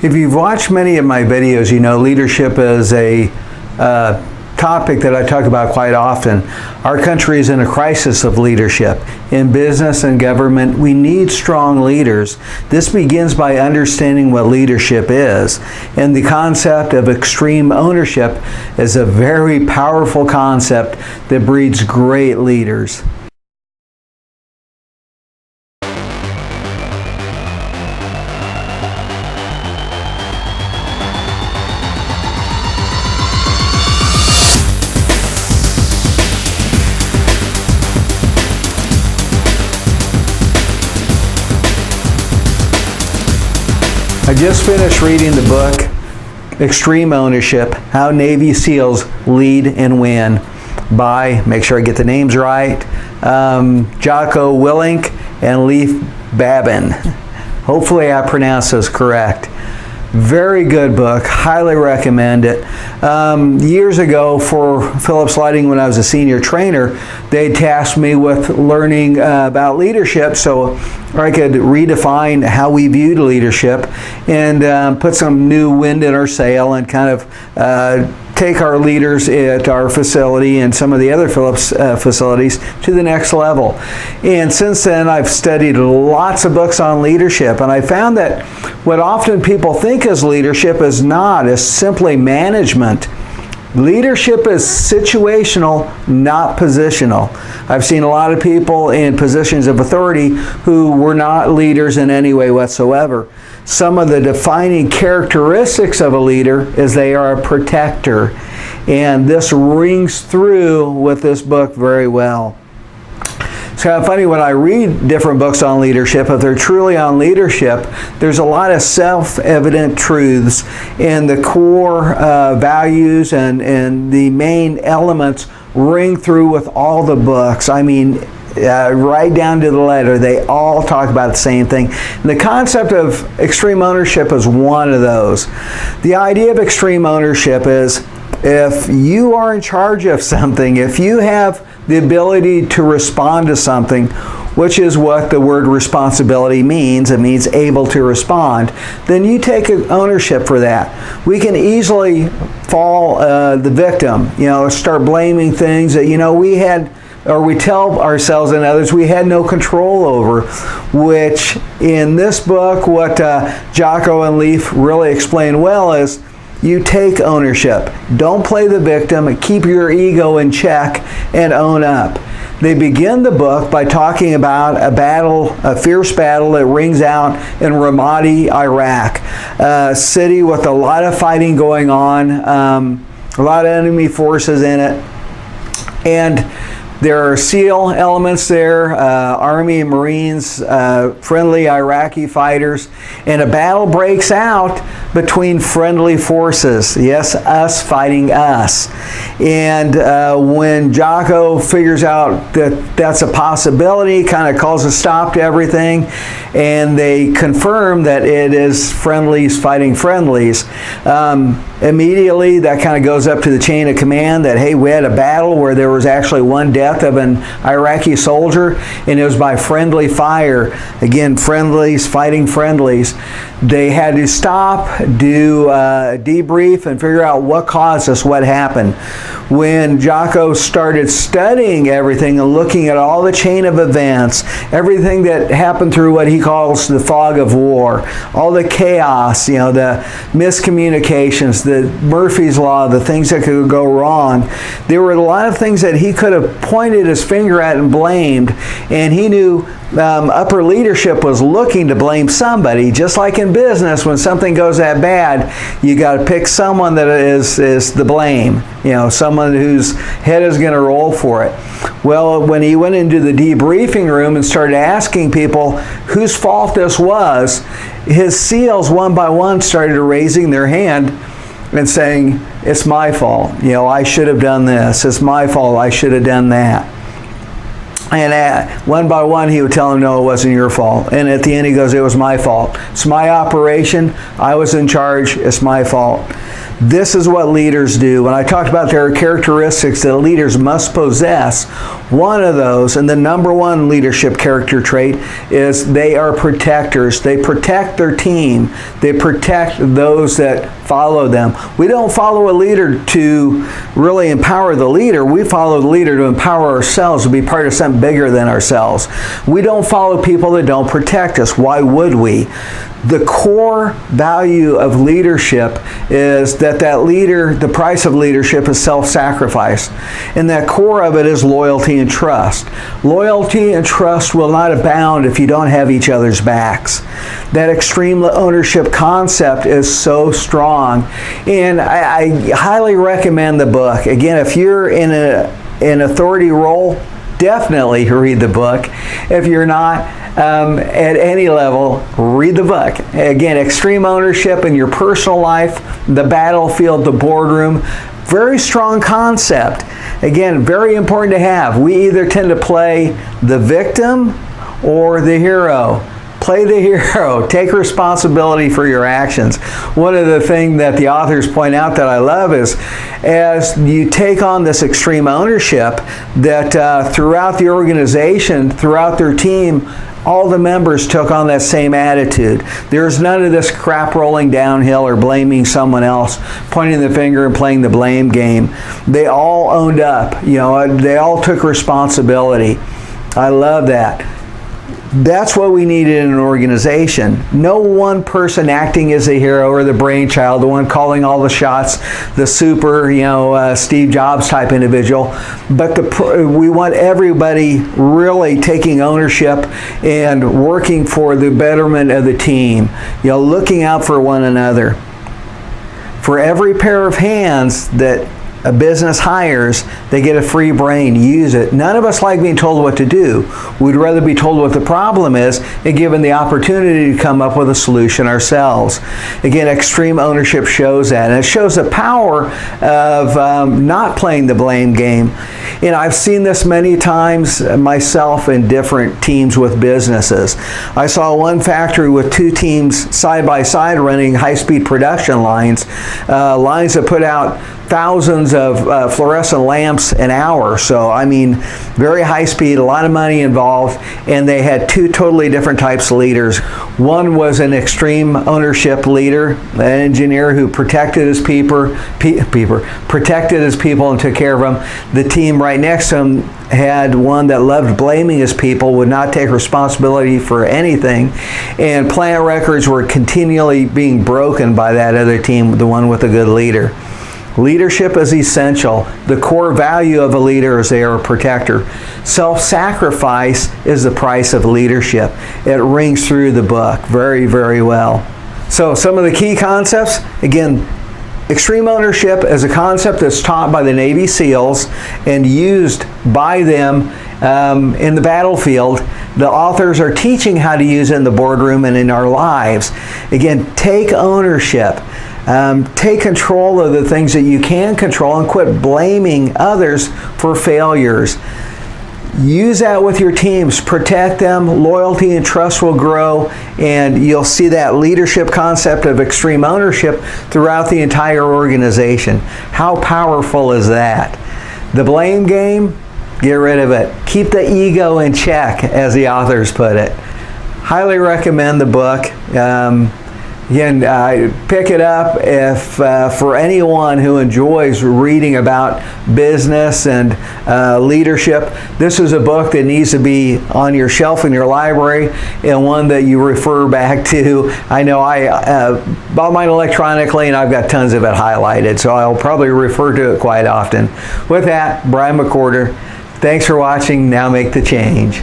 If you've watched many of my videos, you know leadership is a topic that I talk about quite often. Our country is in a crisis of leadership. In business and government, we need strong leaders. This begins by understanding what leadership is. And the concept of extreme ownership is a very powerful concept that breeds great leaders. I just finished reading the book, Extreme Ownership, How Navy SEALs Lead and Win by, make sure I get the names right, Jocko, Willink, and Leif, Babin. Hopefully I pronounced those correct. Very good book, highly recommend it. Years ago for Phillips Lighting, when I was a senior trainer, they tasked me with learning about leadership so I could redefine how we viewed leadership and put some new wind in our sail and kind of take our leaders at our facility and some of the other Phillips facilities to the next level. And since then, I've studied lots of books on leadership, and I found that what often people think is leadership is not, is simply management. Leadership is situational, not positional. I've seen a lot of people in positions of authority who were not leaders in any way whatsoever. Some of the defining characteristics of a leader is they are a protector. And this rings through with this book very well. It's kind of funny when I read different books on leadership, if they're truly on leadership, there's a lot of self-evident truths and the core values and the main elements ring through with all the books. I mean, right down to the letter, they all talk about the same thing. And the concept of extreme ownership is one of those. The idea of extreme ownership is if you are in charge of something, if you have the ability to respond to something, which is what the word responsibility means, it means able to respond, then you take ownership for that. We can easily fall the victim, start blaming things that, we had, or we tell ourselves and others we had no control over, which in this book, what Jocko and Leif really explain well is you take ownership. Don't play the victim. Keep your ego in check and own up. They begin the book by talking about a fierce battle that rings out in Ramadi, Iraq, a city with a lot of fighting going on, a lot of enemy forces in it, and there are SEAL elements there, Army and Marines, friendly Iraqi fighters, and a battle breaks out between friendly forces. Yes, us fighting us. And when Jocko figures out that that's a possibility, kind of calls a stop to everything, and they confirm that it is friendlies fighting friendlies. Immediately that kind of goes up to the chain of command that, hey, we had a battle where there was actually one death of an Iraqi soldier, and it was by friendly fire. Again, friendlies fighting friendlies. They had to stop, do a debrief, and figure out what caused this, what happened. When Jocko started studying everything and looking at all the chain of events, everything that happened through what he calls the fog of war, all the chaos, the miscommunications, the Murphy's Law, the things that could go wrong, there were a lot of things that he could have pointed his finger at and blamed, and he knew upper leadership was looking to blame somebody. Just like in business, when something goes that bad, you got to pick someone that is the blame, someone whose head is going to roll for it. Well, when he went into the debriefing room and started asking people whose fault this was, his SEALs one by one started raising their hand and saying, it's my fault, I should have done this, it's my fault, I should have done that. And one by one, he would tell him, no, it wasn't your fault. And at the end, he goes, it was my fault. It's my operation. I was in charge. It's my fault. This is what leaders do. When I talked about there are characteristics that leaders must possess, one of those, and the number one leadership character trait, is they are protectors. They protect their team. They protect those that follow them. We don't follow a leader to really empower the leader. We follow the leader to empower ourselves, to be part of something bigger than ourselves. We don't follow people that don't protect us. Why would we? The core value of leadership is that leader, the price of leadership is self-sacrifice. And that core of it is loyalty and trust. Loyalty and trust will not abound if you don't have each other's backs. That extreme ownership concept is so strong. And I highly recommend the book. Again, if you're in an authority role, definitely read the book. If you're not, at any level, read the book. Again, extreme ownership in your personal life, the battlefield, the boardroom, very strong concept. Again, very important to have. We either tend to play the victim or the hero. Play the hero. Take responsibility for your actions. One of the things that the authors point out that I love is as you take on this extreme ownership, that throughout the organization, throughout their team, all the members took on that same attitude. There's none of this crap rolling downhill or blaming someone else, pointing the finger and playing the blame game. They all owned up. They all took responsibility. I love that. That's what we needed in an organization. No one person acting as a hero or the brainchild, the one calling all the shots, the super, Steve Jobs type individual. But we want everybody really taking ownership and working for the betterment of the team. Looking out for one another. For every pair of hands that a business hires, they get a free brain. Use it. None of us like being told what to do. We'd rather be told what the problem is and given the opportunity to come up with a solution ourselves. Again, extreme ownership shows that. And it shows the power of not playing the blame game. I've seen this many times myself in different teams with businesses. I saw one factory with two teams side by side running high-speed production lines, lines that put out thousands of fluorescent lamps an hour. So, very high speed, a lot of money involved, and they had two totally different types of leaders. One was an extreme ownership leader, an engineer who protected his protected his people and took care of them. The team right next to him had one that loved blaming his people, would not take responsibility for anything, and plant records were continually being broken by that other team, the one with a good leader. Leadership is essential. The core value of a leader is they are a protector. Self-sacrifice is the price of leadership. It rings through the book very, very well. So some of the key concepts, again, extreme ownership is a concept that's taught by the Navy SEALs and used by them in the battlefield. The authors are teaching how to use it in the boardroom and in our lives. Again, take ownership. Take control of the things that you can control and quit blaming others for failures. Use that with your teams. Protect them. Loyalty and trust will grow, and you'll see that leadership concept of extreme ownership throughout the entire organization. How powerful is that? The blame game, get rid of it. Keep the ego in check, as the authors put it. Highly recommend the book. Again, pick it up if for anyone who enjoys reading about business and leadership. This is a book that needs to be on your shelf in your library and one that you refer back to. I know I bought mine electronically and I've got tons of it highlighted, so I'll probably refer to it quite often. With that, Bryan McWhorter, thanks for watching. Now make the change.